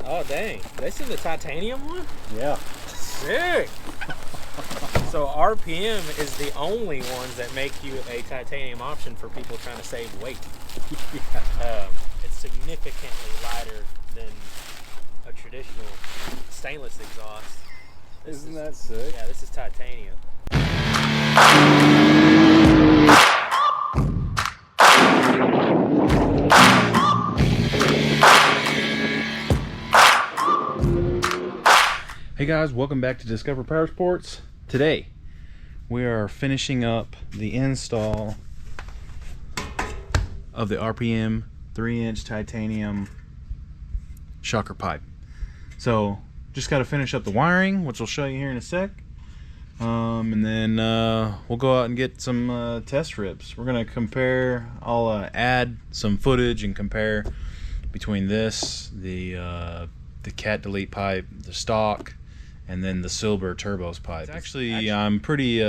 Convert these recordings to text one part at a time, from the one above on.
Oh, dang. This is the titanium one? Yeah. Sick. So RPM is the only ones that make you a titanium option for people trying to save weight. Yeah. It's significantly lighter than a traditional stainless exhaust. Isn't that sick? Yeah, this is titanium. Hey guys, welcome back to Discover Powersports. Today we are finishing up the install of the RPM 3-inch titanium shocker pipe. So just got to finish up the wiring, which I'll show you here in a sec, and then we'll go out and get some test rips. We're gonna compare. I'll add some footage and compare between this, the cat delete pipe, the stock, and then the silver turbos pipe. Actually, I'm pretty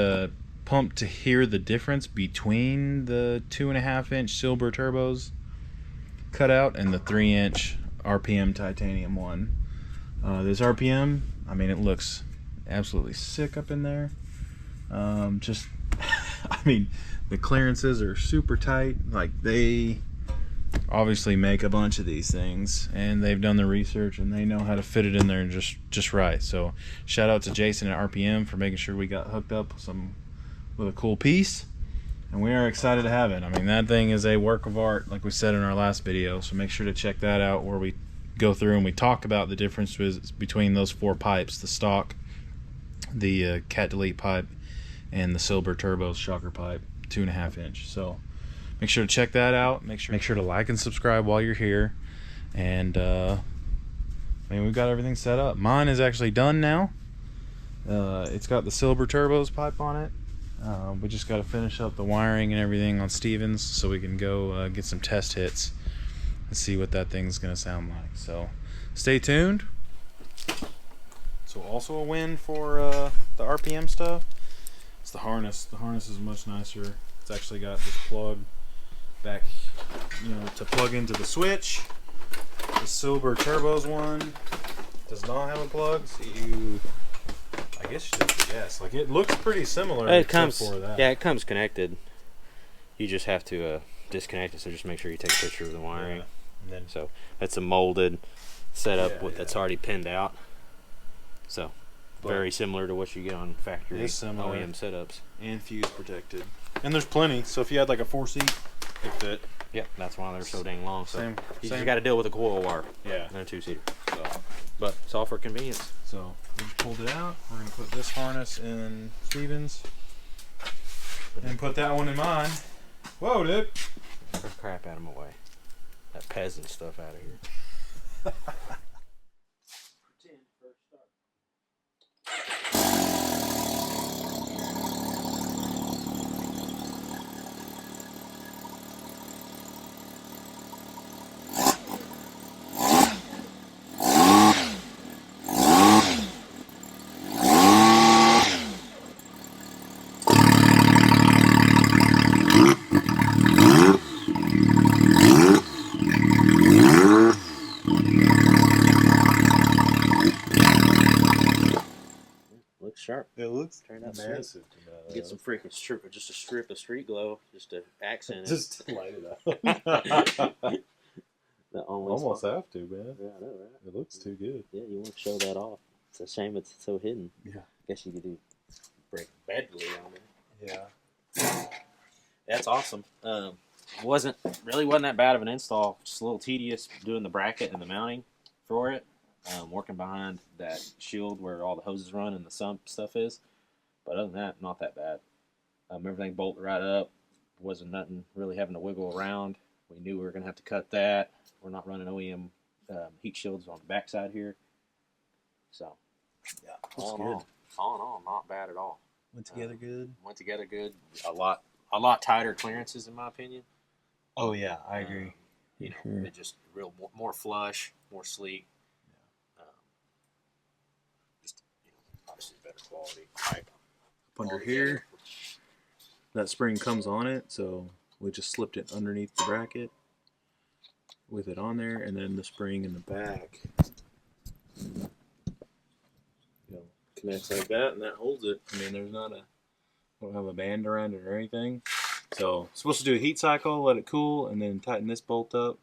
pumped to hear the difference between the 2.5-inch silver turbos cutout and the 3-inch RPM titanium one. This RPM, I mean, it looks absolutely sick up in there. Just, I mean, the clearances are super tight. Like, they obviously make a bunch of these things, and they've done the research and they know how to fit it in there just right. So shout out to Jason at RPM for making sure we got hooked up with a cool piece, and we are excited to have it. I mean, that thing is a work of art, like we said in our last video, so make sure to check that out, where we go through and we talk about the differences between those 4 pipes: the stock, the cat delete pipe, and the silver turbos shocker pipe, 2.5-inch. So make sure to check that out. Make sure to like and subscribe while you're here. And I mean, we've got everything set up. Mine is actually done now. It's got the silver turbos pipe on it. We just got to finish up the wiring and everything on Stevens so we can go get some test hits and see what that thing's gonna sound like. So stay tuned. So also a win for the RPM stuff, it's the harness. The harness is much nicer. It's actually got this plug back, you know, to plug into the switch. The silver turbos one does not have a plug, so I guess you just guess. Like, it looks pretty similar. It comes, for that. yeah, it comes connected. You just have to disconnect it. So just make sure you take a picture of the wiring. Yeah. And then, so that's a molded setup Yeah, that's already pinned out. So very similar to what you get on factory OEM setups. And fuse protected. And there's plenty. So if you had like a 4-seat, it fit. Yeah, that's why they're so dang long. So Same. You just got to deal with a coil wire. Yeah. And a 2-seater. So, but it's all for convenience. So we pulled it out. We're gonna put this harness in Stevens and put that one in mine. Whoa, dude! Get the crap out of my way. That peasant stuff out of here. Looks sharp. It looks Turned out massive. Get some freaking strip, just a strip of street glow, just to accent it. Just to light it up. Almost spot. have to, man. Yeah, I know, right? It looks too good. Yeah, you want to show that off. It's a shame it's so hidden. Yeah. Guess you could do break badly on it. Yeah. That's awesome. Wasn't that bad of an install. Just a little tedious doing the bracket and the mounting for it. Working behind that shield where all the hoses run and the sump stuff is. But other than that, not that bad. Everything bolted right up. Wasn't nothing really having to wiggle around. We knew we were going to have to cut that. We're not running OEM heat shields on the backside here. So, yeah, all in all, not bad at all. Went together good. Went together good. A lot tighter clearances, in my opinion. Oh yeah, I agree. You know, it just more flush, more sleek. Just, you know, obviously better quality pipe. Up under here, that spring comes on it, so we just slipped it underneath the bracket with it on there, and then the spring in the back connects like that, and that holds it. I mean, there's not a, don't have a band around it or anything. So supposed to do a heat cycle, let it cool, and then tighten this bolt up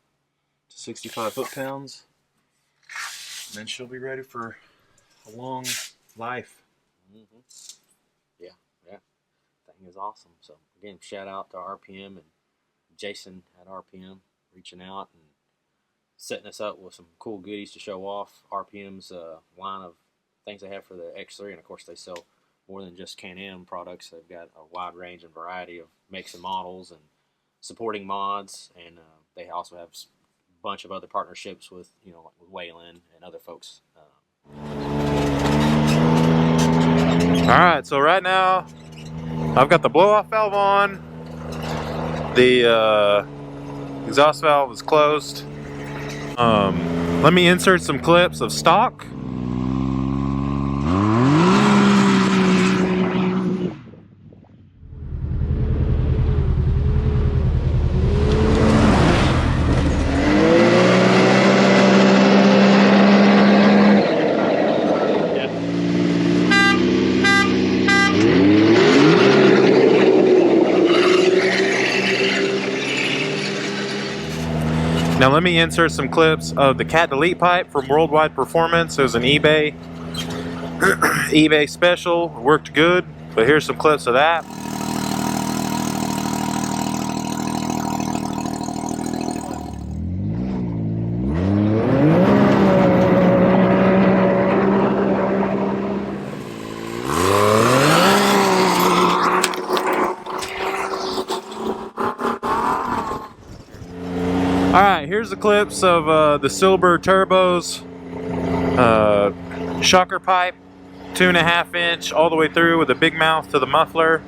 to 65 foot-pounds. And then she'll be ready for a long life. Yeah, thing is awesome. So again, shout out to RPM and Jason at RPM reaching out and setting us up with some cool goodies to show off RPM's line of things they have for the X3, and of course they sell more than just Canam products. They've got a wide range and variety of makes and models and supporting mods, and they also have a bunch of other partnerships with, you know, like with Wayland and other folks. Alright, so right now I've got the blow-off valve on. The exhaust valve is closed. Let me insert some clips of stock. Now let me insert some clips of the cat delete pipe from Worldwide Performance. It was an eBay eBay special. It worked good, but here's some clips of that. Alright, here's the clips of the Silver Turbos shocker pipe, 2.5 inch all the way through with a big mouth to the muffler.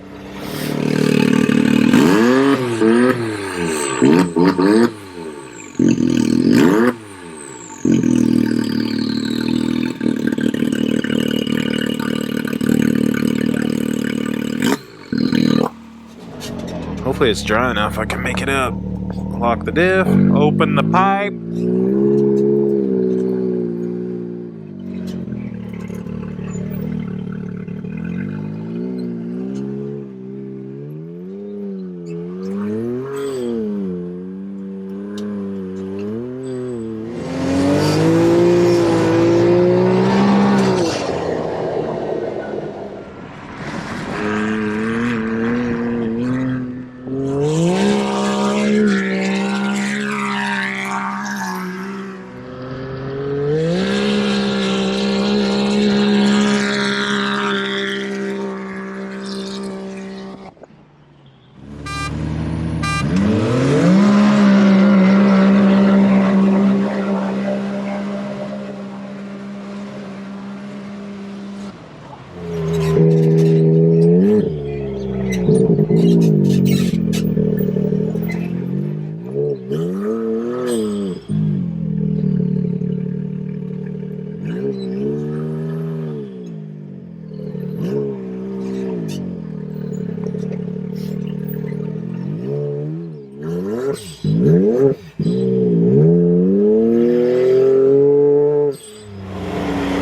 Hopefully it's dry enough I can make it up. Lock the diff, open the pipe.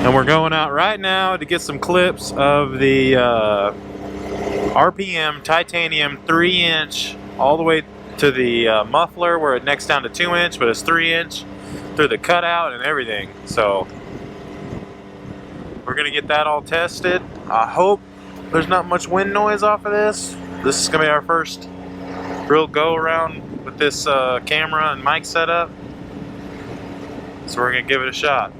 And we're going out right now to get some clips of the RPM titanium 3-inch all the way to the muffler where it necks down to 2-inch, but it's 3-inch through the cutout and everything. So we're gonna get that all tested. I hope there's not much wind noise off of this. This is gonna be our first real go around with this camera and mic setup. So we're gonna give it a shot.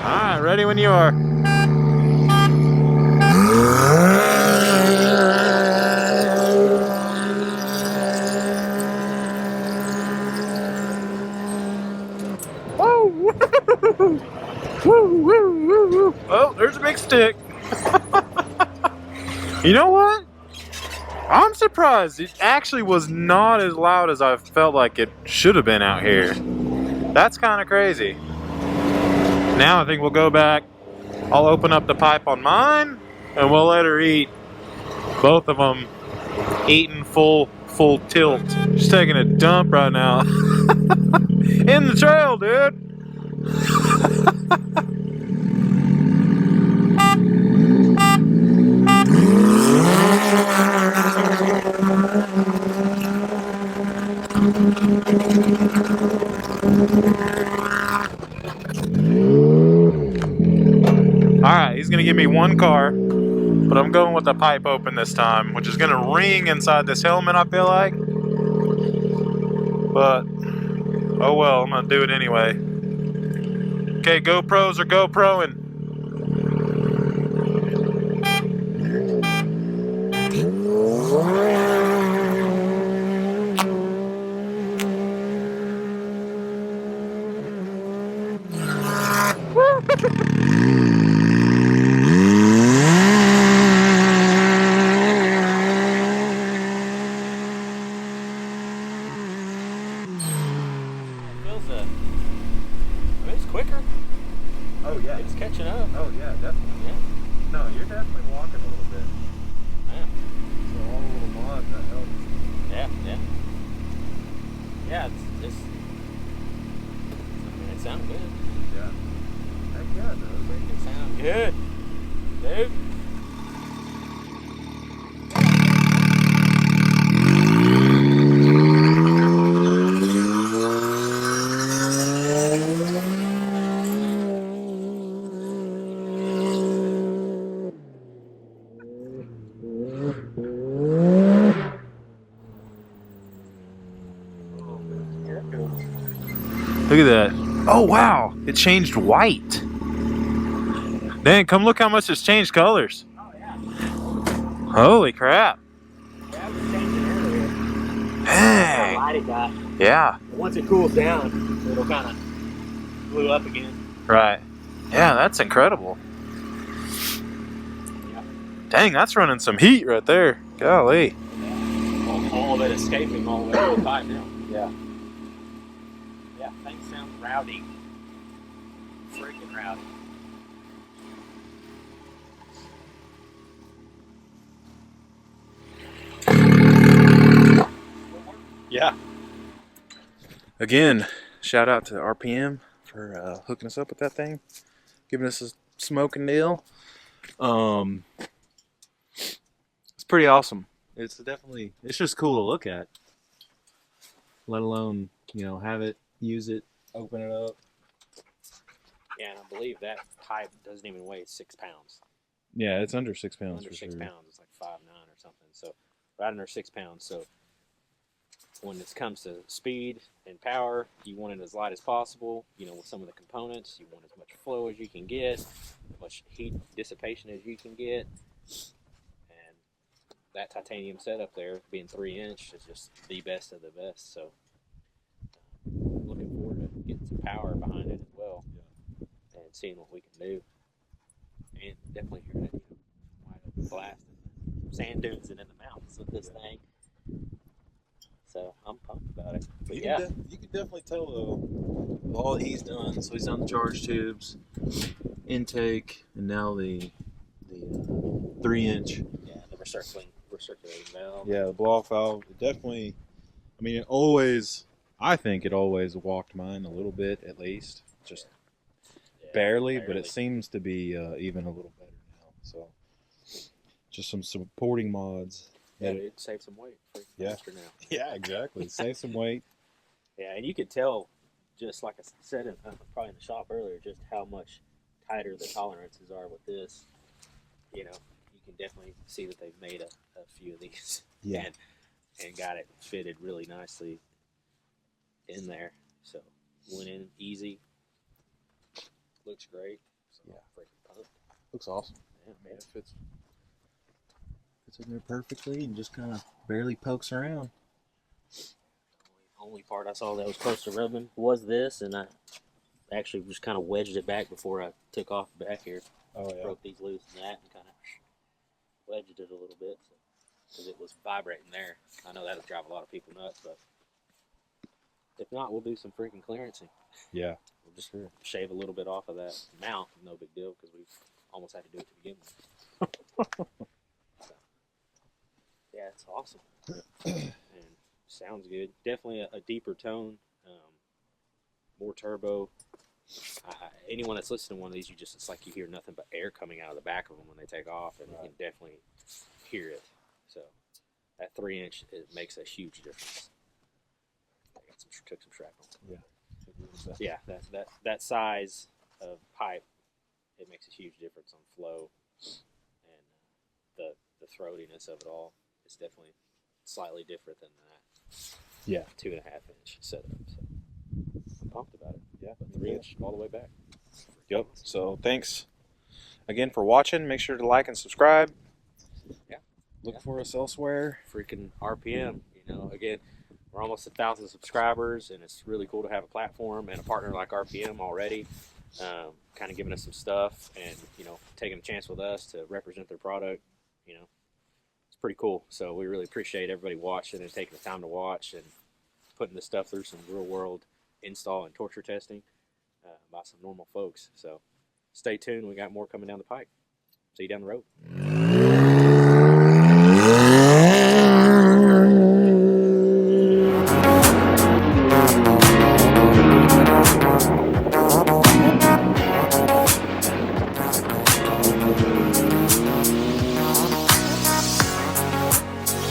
Alright, ready when you are. Oh, there's a big stick. You know what? I'm surprised. It actually was not as loud as I felt like it should have been out here. That's kind of crazy. Now I think we'll go back, I'll open up the pipe on mine, and we'll let her eat. Both of them eating full tilt. She's taking a dump right now. In the trail, dude. Alright, he's gonna give me one car, but I'm going with the pipe open this time, which is gonna ring inside this helmet, I feel like. But, oh well, I'm gonna do it anyway. Okay, GoPros are GoProing. It's quicker. Oh yeah. It's catching up. Oh yeah, definitely. Yeah. No, you're definitely walking a little bit. Yeah. So all the little mods, that helps. Yeah, yeah. Yeah, it's I mean, it sounds good. Yeah. Heck yeah, it does. It sounds good. Dude. Look at that. Oh wow, it changed white. Dang, come look how much it's changed colors. Oh yeah. Holy crap. Yeah, I was changing earlier. Hey. How light it got. Yeah. Once it cools down, it'll kind of glue up again. Right. Yeah, that's incredible. Yeah. Dang, that's running some heat right there. Golly. All of it escaping all the way to the pipe now. Yeah. Yeah, things sound rowdy. Freaking rowdy. Yeah. Again, shout out to RPM for hooking us up with that thing, giving us a smoking deal. It's pretty awesome. It's definitely, it's just cool to look at. Let alone, you know, have it, use it, open it up. Yeah, and I believe that pipe doesn't even weigh 6 pounds. Yeah, it's under 6 pounds Under for 6 sure. pounds, it's like 5'9" or something. So right under 6 pounds. So when it comes to speed and power, you want it as light as possible. You know, with some of the components, you want as much flow as you can get, as much heat dissipation as you can get. And that titanium setup there, being 3-inch, is just the best of the best. So looking forward to getting some power behind it as well, and seeing what we can do. And definitely hearing it, you know, wide open blast in the sand dunes and in the mountains with this thing. So I'm pumped about it. But You yeah, can definitely tell though, all he's done. So he's done the charge tubes, intake, and now the 3-inch. yeah, the recirculating valve. Yeah, the blow off valve. It definitely. I mean, I think it always walked mine a little bit at least, just Yeah, barely, but it seems to be even a little better now. So just some supporting mods. Yeah, it saved some weight for faster now. Yeah, exactly. Save some weight. Yeah, and you could tell, just like I said, probably in the shop earlier, just how much tighter the tolerances are with this. You know, you can definitely see that they've made a few of these. Yeah. And got it fitted really nicely in there. So went in easy. Looks great. So Yeah. Freaking pumped. Looks awesome. Yeah, man. It fits in there perfectly and just kind of barely pokes around. Only part I saw that was close to rubbing was this, and I actually just kind of wedged it back before I took off the back here. Oh yeah. Broke these loose and that, and kind of wedged it a little bit because it was vibrating there. I know that'll drive a lot of people nuts, but If not, we'll do some freaking clearancing. Yeah. We'll just shave a little bit off of that mount. No big deal, because we almost had to do it to begin with. So, yeah, it's awesome. And sounds good. Definitely a deeper tone, more turbo. Anyone that's listening to one of these, it's like you hear nothing but air coming out of the back of them when they take off, and right. You can definitely hear it. So that 3-inch, it makes a huge difference. I took some shrapnel. Yeah. Yeah, that size of pipe, it makes a huge difference on flow, and the throatiness of it all is definitely slightly different than that. Yeah, 2.5-inch setup. So I'm pumped about it. Yeah, but 3-inch all the way back. Yep. So thanks again for watching. Make sure to like and subscribe. Yeah. Look for us elsewhere. Freaking RPM. Again, we're almost 1,000 subscribers, and it's really cool to have a platform and a partner like RPM already, kind of giving us some stuff and, taking a chance with us to represent their product. It's pretty cool. So we really appreciate everybody watching and taking the time to watch and putting this stuff through some real world install and torture testing by some normal folks. So stay tuned. We got more coming down the pike. See you down the road.